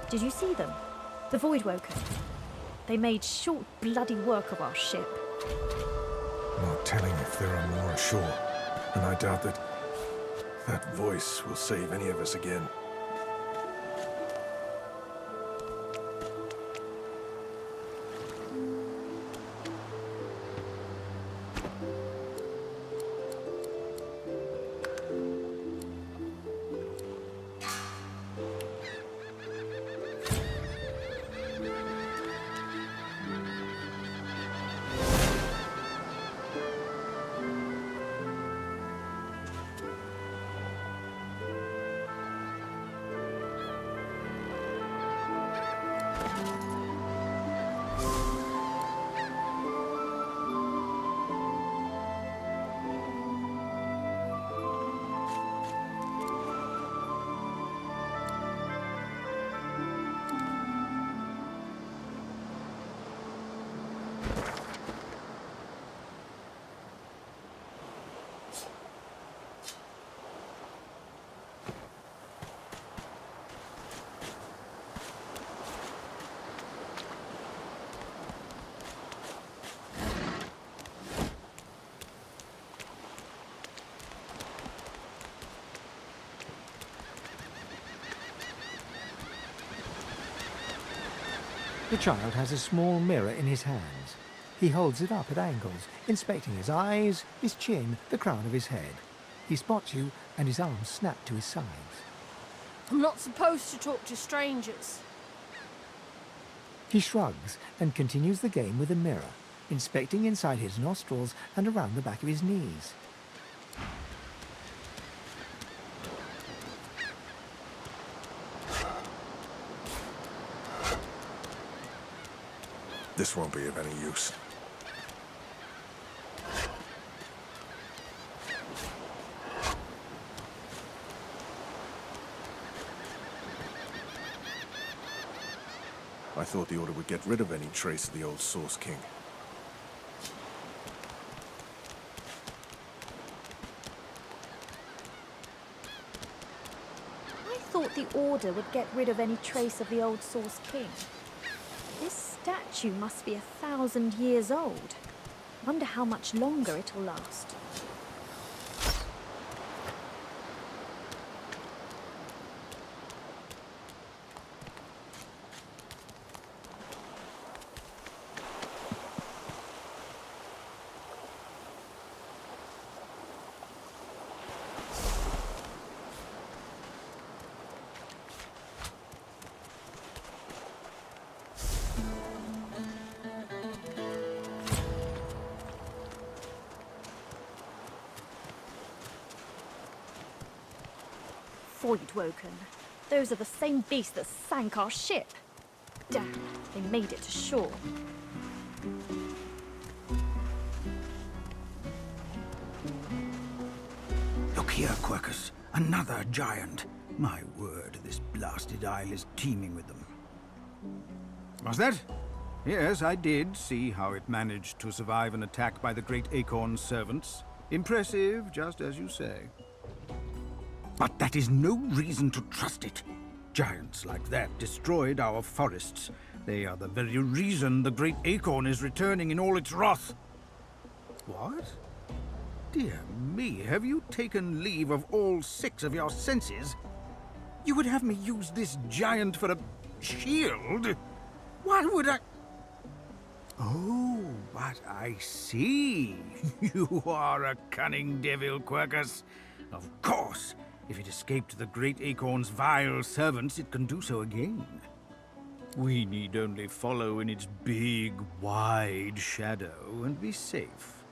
Did you see them? The Voidwoken. They made short bloody work of our ship. Not telling if there are more ashore, and I doubt that voice will save any of us again. The child has a small mirror in his hands. He holds it up at angles, inspecting his eyes, his chin, the crown of his head. He spots you, and his arms snap to his sides. I'm not supposed to talk to strangers. He shrugs and continues the game with the mirror, inspecting inside his nostrils and around the back of his knees. This won't be of any use. I thought the Order would get rid of any trace of the old Source King. I thought the Order would get rid of any trace of the old Source King. This statue must be 1,000 years old. Wonder how much longer it'll last. Voidwoken. Those are the same beasts that sank our ship. Damn, they made it to shore. Look here, Quercus. Another giant. My word, this blasted isle is teeming with them. Was that? Yes, I did see how it managed to survive an attack by the Great Acorn's servants. Impressive, just as you say. But that is no reason to trust it. Giants like that destroyed our forests. They are the very reason the Great Acorn is returning in all its wrath. What? Dear me, have you taken leave of all 6 of your senses? You would have me use this giant for a shield? Why would I... Oh, but I see. You are a cunning devil, Quercus. Of course. If it escaped the Great Acorn's vile servants, it can do so again. We need only follow in its big, wide shadow and be safe.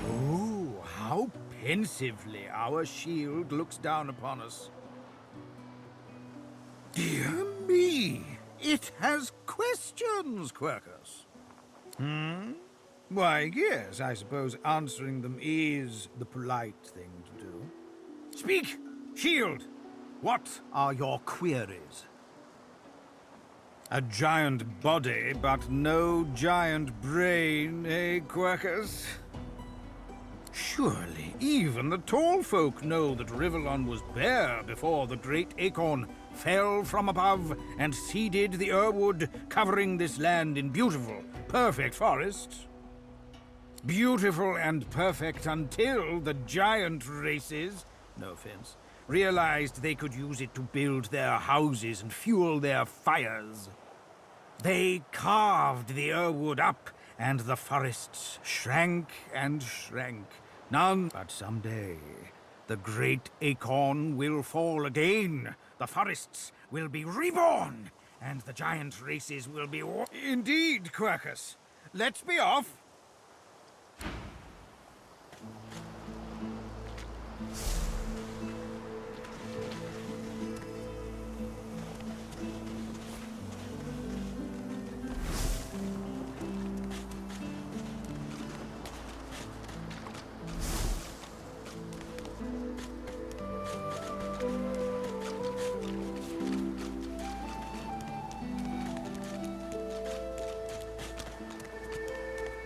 Oh, how pensively our shield looks down upon us. Dear me! It has questions, Quercus. Why, yes, I suppose answering them is the polite thing to do. Speak, Shield! What are your queries? A giant body, but no giant brain, eh, Quercus? Surely even the tall folk know that Rivellon was bare before the great acorn fell from above and seeded the Irwood, covering this land in beautiful, perfect forests. Beautiful and perfect until the giant races, no offense, realized they could use it to build their houses and fuel their fires. They carved the Irwood up, and the forests shrank and shrank. None but someday the great acorn will fall again. The forests will be reborn, and the giant races will be... Indeed, Quercus. Let's be off.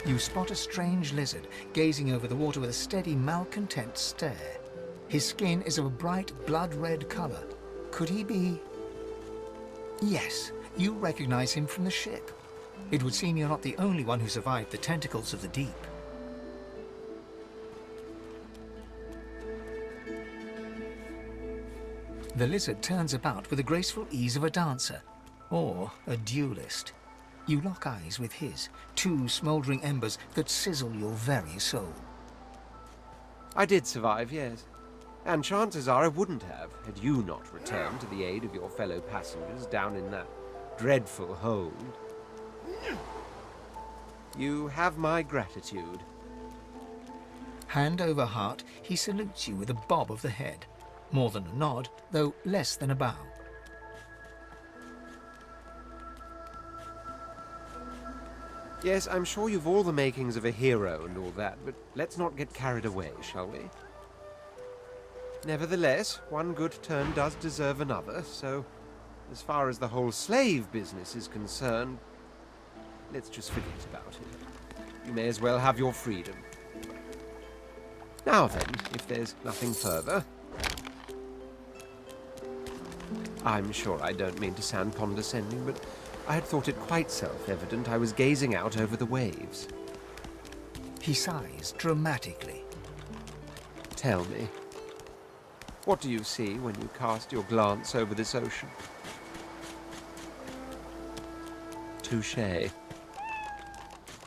You spot a strange lizard gazing over the water with a steady, malcontent stare. His skin is of a bright, blood-red color. Could he be... Yes, you recognize him from the ship. It would seem you're not the only one who survived the tentacles of the deep. The lizard turns about with the graceful ease of a dancer, or a duelist. You lock eyes with his, two smouldering embers that sizzle your very soul. I did survive, yes. And chances are I wouldn't have, had you not returned to the aid of your fellow passengers down in that dreadful hold. You have my gratitude. Hand over heart, he salutes you with a bob of the head. More than a nod, though less than a bow. Yes, I'm sure you've all the makings of a hero and all that, but let's not get carried away, shall we? Nevertheless, one good turn does deserve another, so as far as the whole slave business is concerned, let's just forget about it. You may as well have your freedom. Now then, if there's nothing further... I'm sure I don't mean to sound condescending, but I had thought it quite self-evident I was gazing out over the waves. He sighs dramatically. Tell me, what do you see when you cast your glance over this ocean? Touché.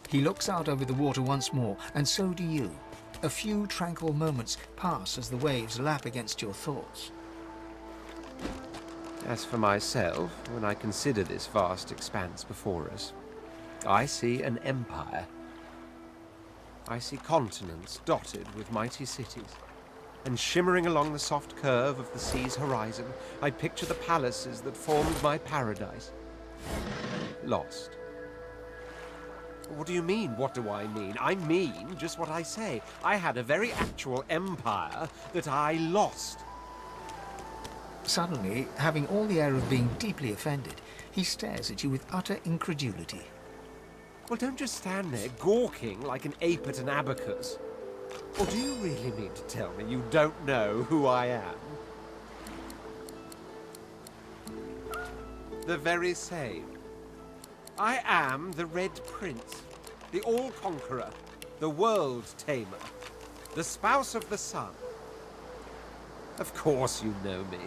He looks out over the water once more, and so do you. A few tranquil moments pass as the waves lap against your thoughts. As for myself, when I consider this vast expanse before us, I see an empire. I see continents dotted with mighty cities, and shimmering along the soft curve of the sea's horizon, I picture the palaces that formed my paradise. Lost. What do you mean, what do I mean? I mean just what I say. I had a very actual empire that I lost. Suddenly, having all the air of being deeply offended, he stares at you with utter incredulity. Well, don't just stand there gawking like an ape at an abacus. Or do you really mean to tell me you don't know who I am? The very same. I am the Red Prince, the All-Conqueror, the World-Tamer, the Spouse of the Sun. Of course you know me.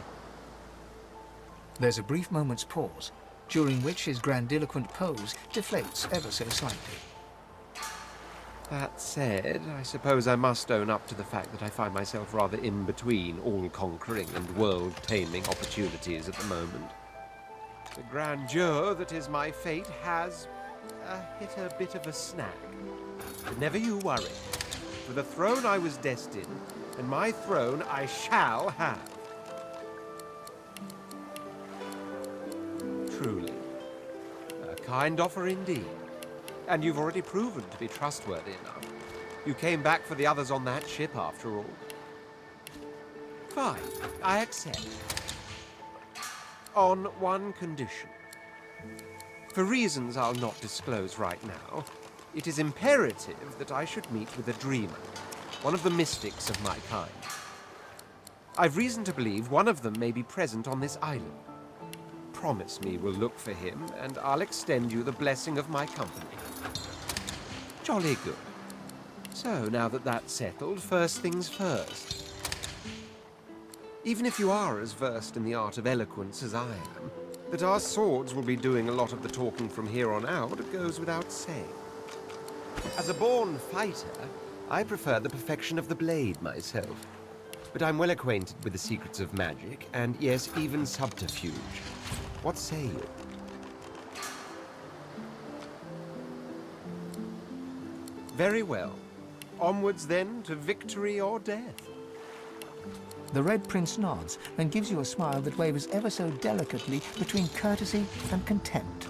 There's a brief moment's pause, during which his grandiloquent pose deflates ever so slightly. That said, I suppose I must own up to the fact that I find myself rather in between all-conquering and world-taming opportunities at the moment. The grandeur that is my fate has hit a bit of a snag. But never you worry. For the throne I was destined, and my throne I shall have. Truly. A kind offer indeed. And you've already proven to be trustworthy enough. You came back for the others on that ship, after all. Fine, I accept. On one condition. For reasons I'll not disclose right now, it is imperative that I should meet with a dreamer. one of the mystics of my kind. I've reason to believe one of them may be present on this island. Promise me we'll look for him, and I'll extend you the blessing of my company. Jolly good. So, now that that's settled, first things first. Even if you are as versed in the art of eloquence as I am, that our swords will be doing a lot of the talking from here on out goes without saying. As a born fighter, I prefer the perfection of the blade myself. But I'm well acquainted with the secrets of magic, and yes, even subterfuge. What say you? Very well. Onwards then to victory or death. The Red Prince nods and gives you a smile that wavers ever so delicately between courtesy and contempt.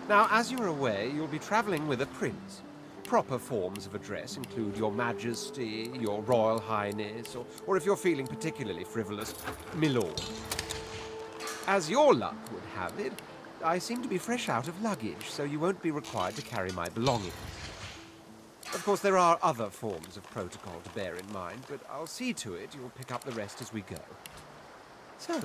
Now, as you're aware, you'll be traveling with a prince. Proper forms of address include Your Majesty, Your Royal Highness, or if you're feeling particularly frivolous, Milord. As your luck would have it, I seem to be fresh out of luggage, so you won't be required to carry my belongings. Of course, there are other forms of protocol to bear in mind, but I'll see to it you'll pick up the rest as we go. So...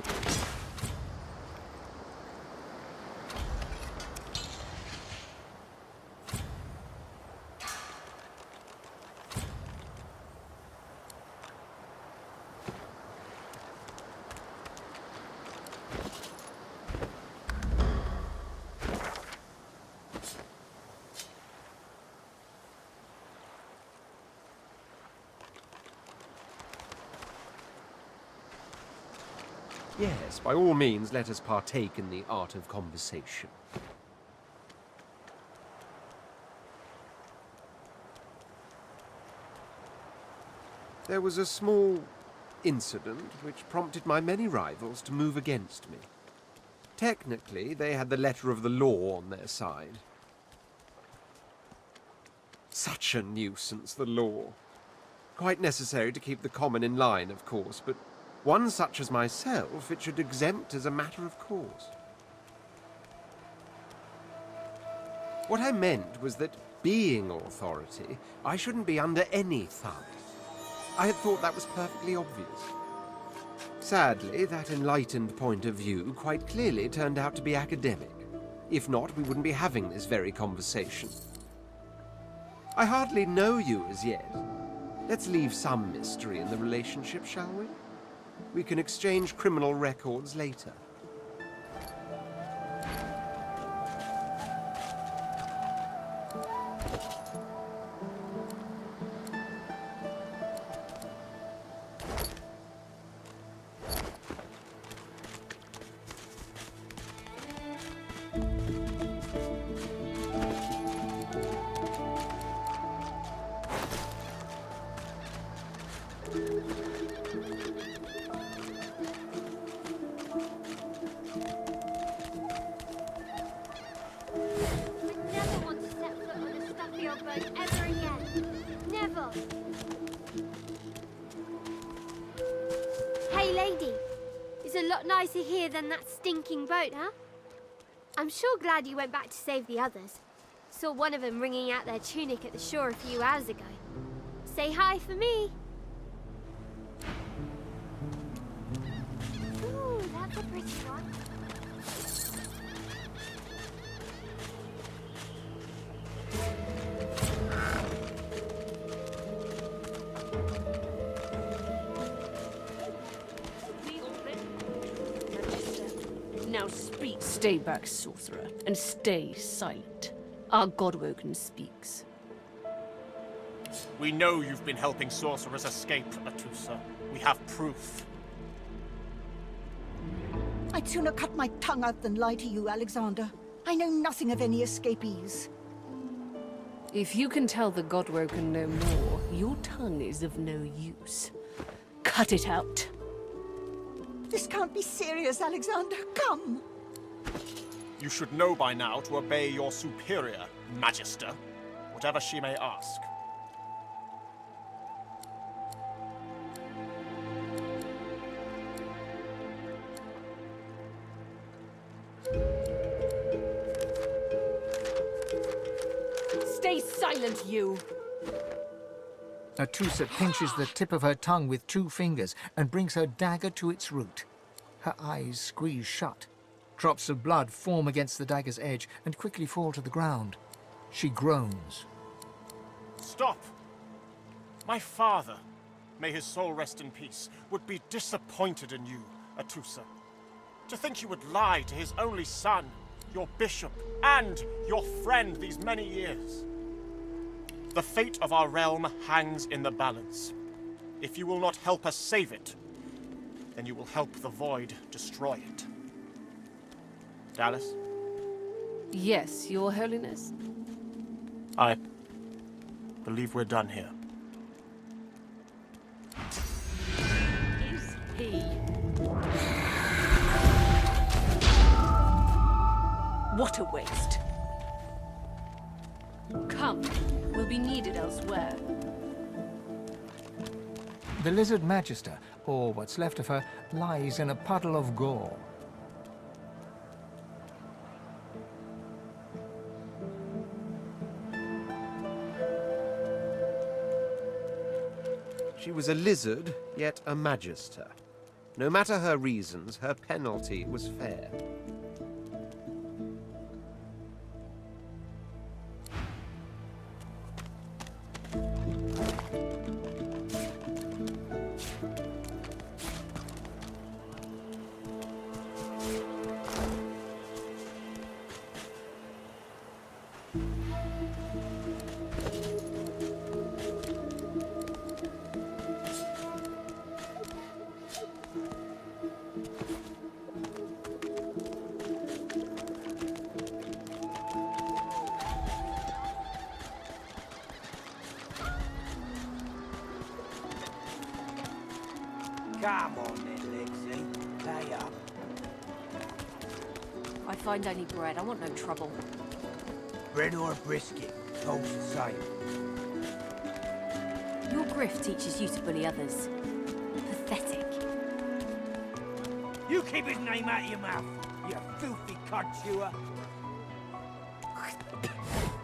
Yes, by all means, let us partake in the art of conversation. There was a small incident which prompted my many rivals to move against me. Technically, they had the letter of the law on their side. Such a nuisance, the law. Quite necessary to keep the common in line, of course, but one such as myself it should exempt as a matter of course. What I meant was that, being authority, I shouldn't be under any thumb. I had thought that was perfectly obvious. Sadly, that enlightened point of view quite clearly turned out to be academic. If not, we wouldn't be having this very conversation. I hardly know you as yet. Let's leave some mystery in the relationship, shall we? We can exchange criminal records later. Nicer here than that stinking boat, huh? I'm sure glad you went back to save the others. Saw one of them wringing out their tunic at the shore a few hours ago. Say hi for me. Ooh, that's a pretty one. Now speak. Stay back, sorcerer, and stay silent. Our Godwoken speaks. We know you've been helping sorcerers escape, Atusa. We have proof. I'd sooner cut my tongue out than lie to you, Alexander. I know nothing of any escapees. If you can tell the Godwoken no more, your tongue is of no use. Cut it out. This can't be serious, Alexander. Come! You should know by now to obey your superior, Magister, whatever she may ask. Stay silent, you! Atusa pinches the tip of her tongue with 2 fingers and brings her dagger to its root. Her eyes squeeze shut. Drops of blood form against the dagger's edge and quickly fall to the ground. She groans. Stop! My father, may his soul rest in peace, would be disappointed in you, Atusa. To think you would lie to his only son, your bishop, and your friend these many years. The fate of our realm hangs in the balance. If you will not help us save it, then you will help the Void destroy it. Dallas? Yes, Your Holiness? I believe we're done here. Is he? What a waste. Come, we'll be needed elsewhere. The Lizard Magister, or what's left of her, lies in a puddle of gore. She was a lizard, yet a magister. No matter her reasons, her penalty was fair. Come on then, Lexi. Pay up. I find only bread. I want no trouble. Bread or brisket, toll's the same. Your grift teaches you to bully others. Pathetic. You keep his name out of your mouth, you filthy cud chewer.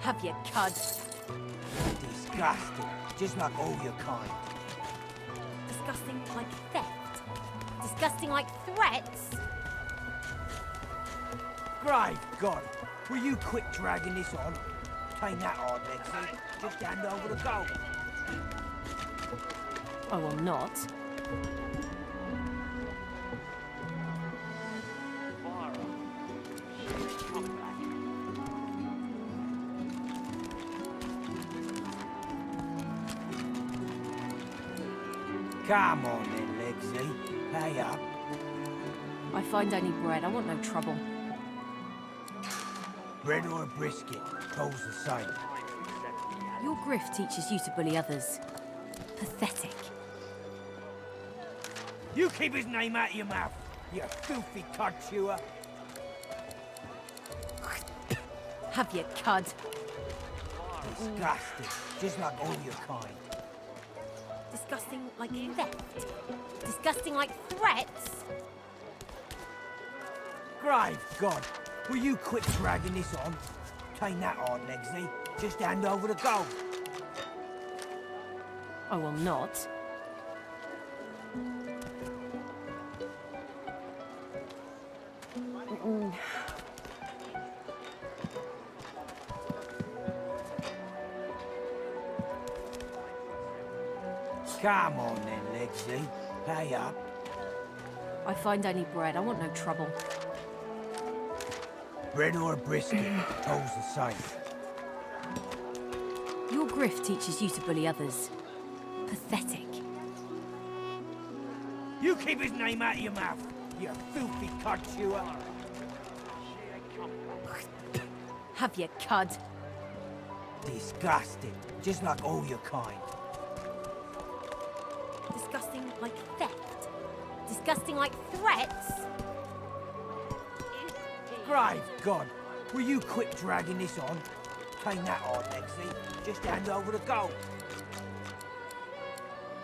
Have your cud. Disgusting, just like all your kind. Disgusting like theft. Disgusting like threats. Great God, will you quit dragging this on? Ain't that hard, Lexi. Just hand over the gold. I will not. Come on then, Lexi. Pay up. I find only bread. I want no trouble. Bread or a brisket, toll's the same. Your grift teaches you to bully others. Pathetic. You keep his name out of your mouth, you filthy cud chewer. Have your cud. Disgusting, just like all your kind. Disgusting like theft. Disgusting like threats. Great God, will you quit dragging this on? Ain't that hard, Lexi. Just hand over the gold. I will not. Come on then, Lexi. Pay up. I find only bread. I want no trouble. Bread or a brisket, toll's the same. Your grift teaches you to bully others. Pathetic. You keep his name out of your mouth, you filthy cud chewer. Have your cud. Disgusting, just like all your kind. Disgusting like theft. Disgusting like threats. Great God, will you quit dragging this on? Ain't that hard, Lexi. Just hand over the gold.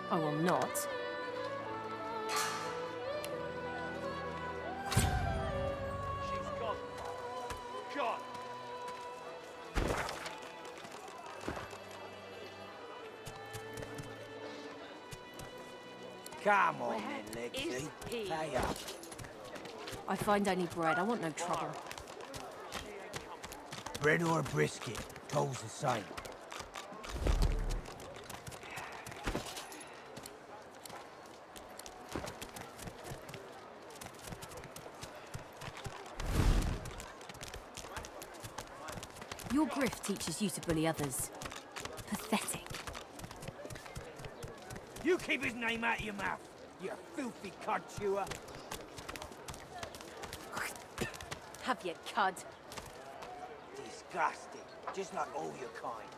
I will not. She's gone. Gone. Come on then, Lexi. Pay up. I find only bread. I want no trouble. Bread or a brisket, toll's the same. Your grift teaches you to bully others. Pathetic. You keep his name out of your mouth, you filthy cud chewer. Have your cud. Disgusting, just like all your kind.